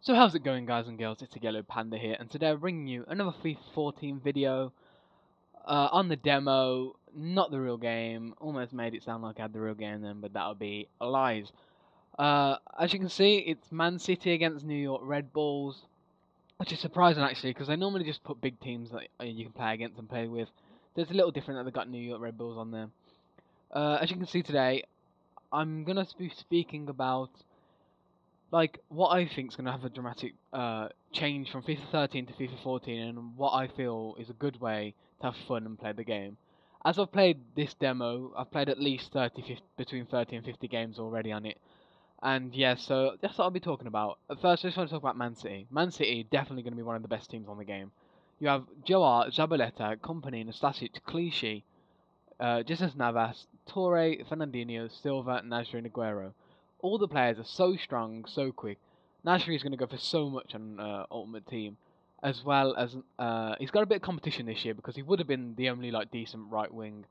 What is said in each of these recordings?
So how's it going, guys and girls? It's AYellowPanda here, and today I'm bringing you another FIFA 14 video on the demo, not the real game. Almost made it sound like I had the real game then, but that would be lies. As you can see, it's Man City against New York Red Bulls, which is surprising actually, because they normally just put big teams that you can play against and play with. There's a little different that they got New York Red Bulls on there. As you can see today, I'm going to be speaking about like what I think is going to have a dramatic change from FIFA 13 to FIFA 14, and what I feel is a good way to have fun and play the game. As I've played this demo, I've played at least 50, between 30 and 50 games already on it. And yeah, so that's what I'll be talking about. At first, I just want to talk about Man City. Man City definitely going to be one of the best teams on the game. You have Joe Hart, Zabaleta, Company, Nastasic, Clichy, Jesus Navas, Torre, Fernandinho, Silva, Nasri, and Aguero. All the players are so strong, so quick. Nasri is going to go for so much on Ultimate Team, as well as he's got a bit of competition this year because he would have been the only like decent right wing,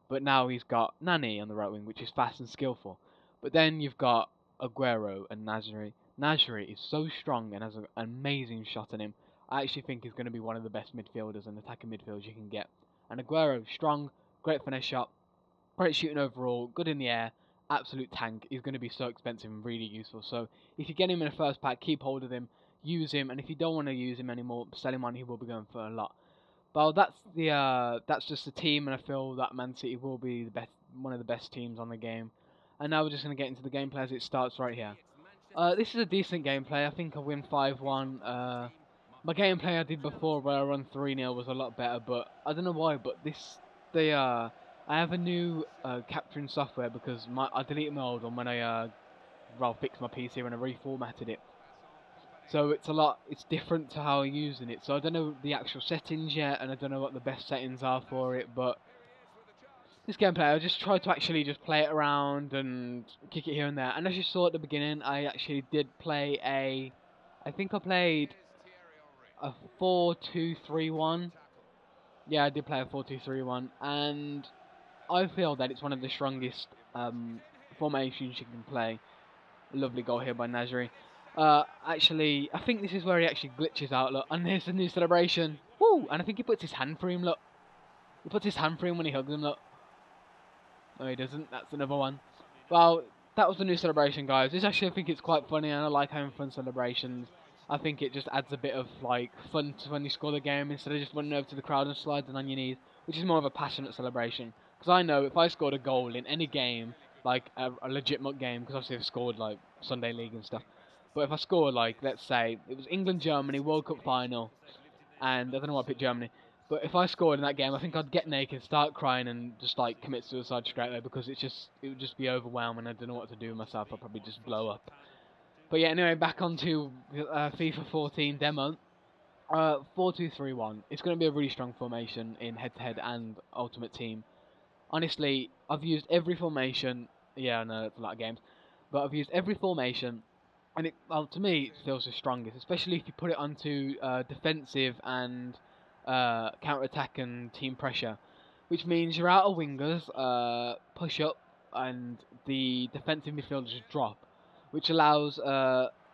but now he's got Nani on the right wing, which is fast and skillful. But then you've got Aguero and Nasri. Nasri is so strong and has an amazing shot on him. I actually think he's going to be one of the best midfielders and attacking midfielders you can get. And Aguero, strong, great finesse shot, great shooting overall, good in the air, absolute tank. He's going to be so expensive and really useful. So if you get him in the first pack, keep hold of him, use him, and if you don't want to use him anymore, sell him on. He will be going for a lot. Well, that's just the team, and I feel that Man City will be the best, one of the best teams on the game. And now we're just going to get into the gameplay as it starts right here. This is a decent gameplay. I think I win 5-1. My gameplay I did before where I run 3-0 was a lot better, but I don't know why. But I have a new capturing software because I deleted my old one when I fixed my PC when I reformatted it. So it's different to how I'm using it. So I don't know the actual settings yet, and I don't know what the best settings are for it. But this gameplay, I just tried to actually just play it around and kick it here and there. And as you saw at the beginning, I actually did play I think I played a 4-2-3-1. Yeah, I did play a 4-2-3-1, and I feel that it's one of the strongest formations you can play. A lovely goal here by Nasri. Actually, I think this is where he actually glitches out, look, and there's the new celebration. Woo! And I think he puts his hand for him, look. He puts his hand for him when he hugs him, look. No, he doesn't. That's another one. Well, that was the new celebration, guys. This actually, I think it's quite funny, and I like having fun celebrations. I think it just adds a bit of like fun to when you score the game instead of just running over to the crowd and sliding on your knees, which is more of a passionate celebration. Because I know if I scored a goal in any game, like a legitimate game, because obviously I've scored like Sunday League and stuff. But if I scored like, let's say it was England-Germany World Cup final, and I don't know why I picked Germany, but if I scored in that game, I think I'd get naked, start crying, and just like commit suicide straight away because it would just be overwhelming. I don't know what to do with myself. I'd probably just blow up. But yeah, anyway, back onto FIFA 14 demo. 4-2-3-1. It's going to be a really strong formation in head-to-head and Ultimate Team. Honestly, I've used every formation. Yeah, I know it's a lot of games, but I've used every formation, and to me, it feels the strongest, especially if you put it onto defensive and counter-attack and team pressure, which means your outer wingers push up and the defensive midfielders just drop, which allows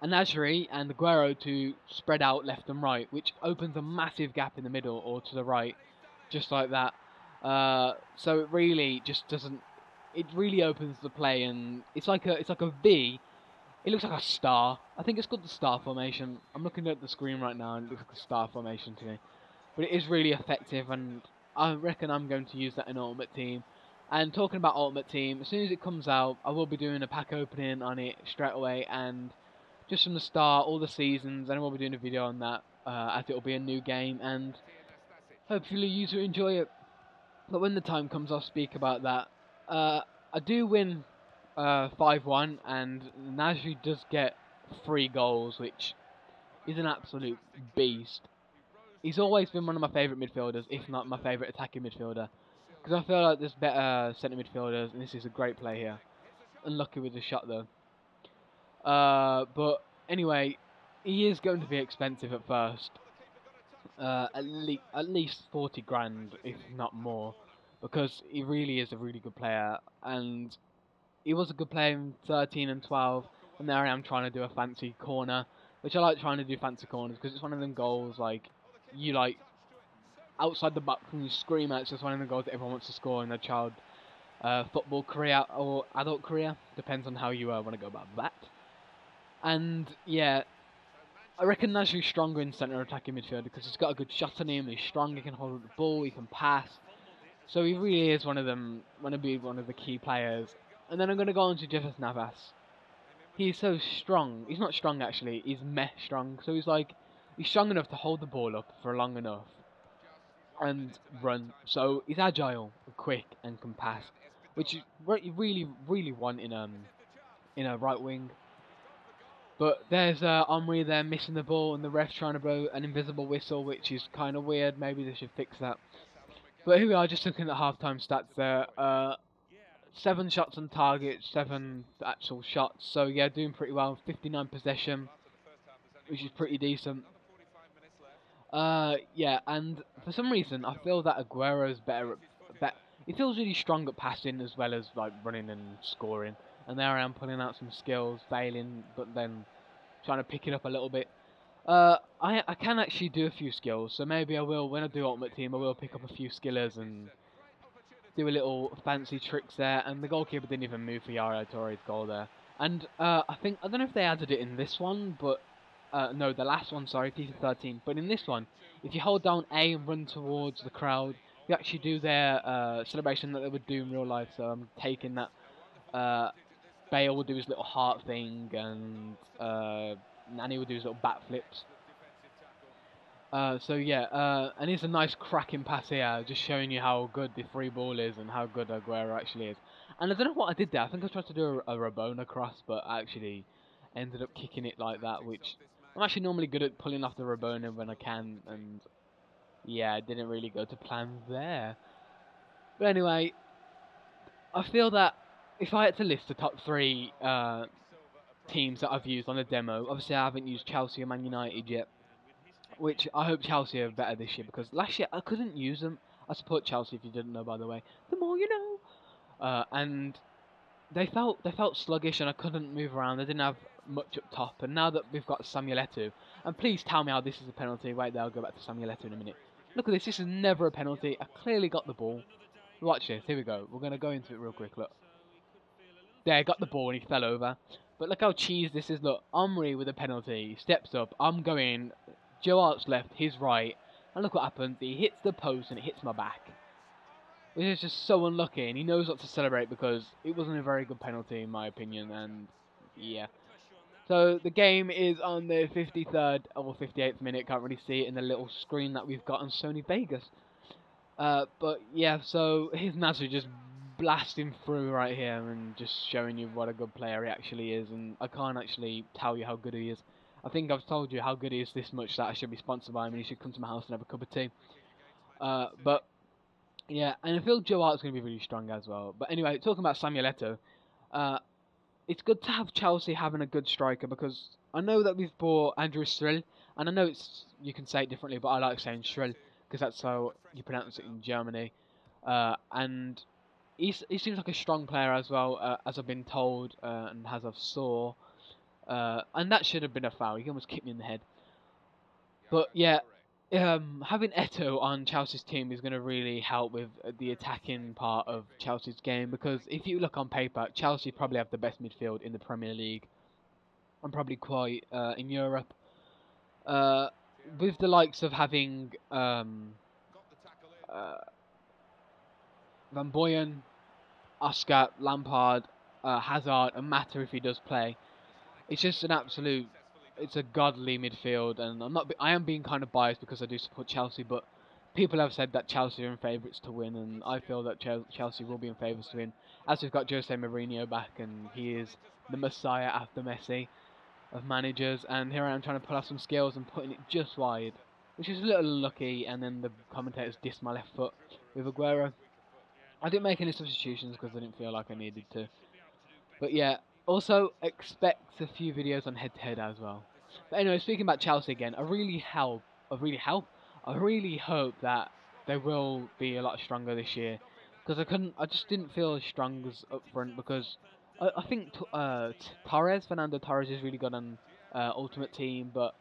Nasri and Aguero to spread out left and right, which opens a massive gap in the middle or to the right, just like that. So it really just doesn't. It really opens the play, and it's like a V. It looks like a star. I think it's called the star formation. I'm looking at the screen right now, and it looks like a star formation to me. But it is really effective, and I reckon I'm going to use that in Ultimate Team. And talking about Ultimate Team, as soon as it comes out, I will be doing a pack opening on it straight away, and just from the start, all the seasons, and I will be doing a video on that, as it will be a new game, and hopefully you will enjoy it. But when the time comes, I'll speak about that. I do win 5-1, and Nasri does get 3 goals, which is an absolute beast. He's always been one of my favourite midfielders, if not my favourite attacking midfielder. Because I feel like there's better centre midfielders, and this is a great play here. Unlucky with the shot, though. But anyway, he is going to be expensive at first. At least 40 grand, if not more. Because he really is a really good player, and he was a good player in 13 and 12, and there I am trying to do a fancy corner, which I like trying to do fancy corners because it's one of them goals like you like outside the box and you scream out. It's just one of the goals that everyone wants to score in their child football career or adult career, depends on how you want to go about that. And yeah, I reckon Nasri's stronger in centre attacking midfield because he's got a good shot on him. He's strong. He can hold the ball. He can pass. So he really is one of them. Want to be one of the key players. And then I'm going to go on to Jefferson Navas. He's so strong. He's not strong actually. He's meh strong. So he's strong enough to hold the ball up for long enough and run. So he's agile, quick, and can pass, which you really want in a right wing. But there's Omri there missing the ball, and the ref trying to blow an invisible whistle, which is kind of weird. Maybe they should fix that. But here we are, just looking at half-time stats there. 7 shots on target, 7 actual shots. So yeah, doing pretty well. 59 possession, which is pretty decent. Yeah, and for some reason I feel that Aguero's better. He feels really strong at passing as well as like running and scoring. And there I am pulling out some skills, failing, but then trying to pick it up a little bit. I can actually do a few skills, so maybe I will, when I do Ultimate Team, I will pick up a few skillers and do a little fancy tricks there. And the goalkeeper didn't even move for Yaya Touré's goal there. And I don't know if they added it in this one, but no, the last one, sorry, FIFA 13. But in this one, if you hold down A and run towards the crowd, you actually do their celebration that they would do in real life. So I'm taking that. Bale will do his little heart thing, and Nani will do his little backflips. So yeah, and it's a nice cracking pass here, just showing you how good the free ball is and how good Aguero actually is. And I don't know what I did there. I think I tried to do a Rabona cross, but I actually ended up kicking it like that, which I'm actually normally good at pulling off the Rabona when I can, and yeah, it didn't really go to plan there. But anyway, I feel that if I had to list the top 3 teams that I've used on a demo, obviously I haven't used Chelsea or Man United yet, which I hope Chelsea are better this year, because last year I couldn't use them. I support Chelsea, if you didn't know, by the way. The more you know. And they felt sluggish, and I couldn't move around. They didn't have much up top. And now that we've got Samuel Eto'o, and please tell me how this is a penalty. Wait there, I'll go back to Samuel Eto'o in a minute. Look at this. This is never a penalty. I clearly got the ball. Watch this. Here we go. We're going to go into it real quick. Look. There, got the ball and he fell over. But look how cheese this is. Look, Omri with a penalty. He steps up. I'm going. Joe Hart's left, his right. And look what happens. He hits the post and it hits my back. Which is just so unlucky. And he knows not to celebrate because it wasn't a very good penalty in my opinion. And yeah. So the game is on the 53rd or 58th minute. Can't really see it in the little screen that we've got on Sony Vegas. But yeah, so here's Nasri just blasting through right here and just showing you what a good player he actually is. And I can't actually tell you how good he is. I think I've told you how good he is this much that I should be sponsored by him and he should come to my house and have a cup of tea. But yeah, and I feel Joe Hart's going to be really strong as well. But anyway, talking about Samuel Eto'o, it's good to have Chelsea having a good striker because I know that we've bought Andrew Schrill, and I know you can say it differently, but I like saying Schrill because that's how you pronounce it in Germany. And he seems like a strong player as well, as I've been told, and as I've saw. And that should have been a foul. He almost kicked me in the head. But yeah, having Eto'o on Chelsea's team is going to really help with the attacking part of Chelsea's game, because if you look on paper, Chelsea probably have the best midfield in the Premier League and probably quite in Europe. With the likes of having Van Boyen, Oscar, Lampard, Hazard, and Mata if he does play. It's just it's a godly midfield, and I am being kind of biased because I do support Chelsea, but people have said that Chelsea are in favourites to win, and I feel that Chelsea will be in favourites to win, as we've got Jose Mourinho back, and he is the messiah after Messi of managers, and here I am trying to pull off some skills and putting it just wide, which is a little unlucky, and then the commentators dissed my left foot with Aguero. I didn't make any substitutions because I didn't feel like I needed to. But yeah, also expect a few videos on head-to-head as well. But anyway, speaking about Chelsea again, I really hope that they will be a lot stronger this year. Because I just didn't feel as strong as up front because I think Fernando Torres is really good, and Ultimate Team, but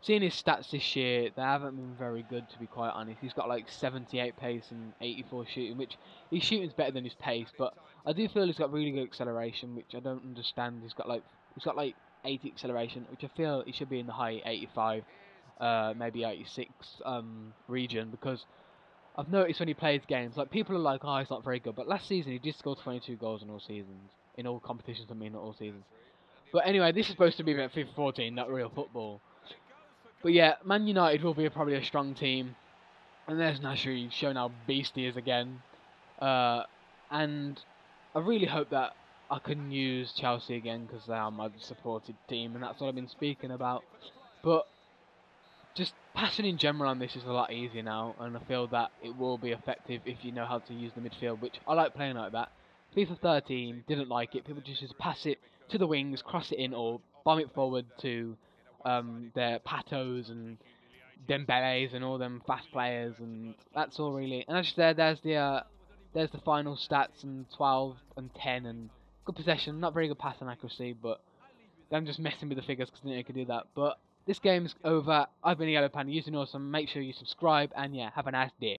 seeing his stats this year, they haven't been very good, to be quite honest. He's got like 78 pace and 84 shooting, which his shooting's better than his pace, but I do feel he's got really good acceleration, which I don't understand. He's got like 80 acceleration, which I feel he should be in the high 85, maybe 86 region, because I've noticed when he plays games, like people are like, oh, he's not very good, but last season he did score 22 goals in all seasons, in all competitions. I mean, not all seasons. But anyway, this is supposed to be about FIFA 14, not real football. But yeah, Man United will be probably a strong team, and there's Nasri showing how beast he is again. And I really hope that I can use Chelsea again because they are my supported team, and that's what I've been speaking about. But just passing in general on this is a lot easier now, and I feel that it will be effective if you know how to use the midfield, which I like playing like that. FIFA 13 didn't like it. People just pass it to the wings, cross it in, or bomb it forward to their Patos and Dembele's and all them fast players, and that's all really. And actually, there's the final stats, and 12 and 10 and good possession, not very good passing accuracy, but I'm just messing with the figures because I didn't know I could do that. But this game's over. I've been AYellowPanda. You've been awesome. Make sure you subscribe, and yeah, have a nice day.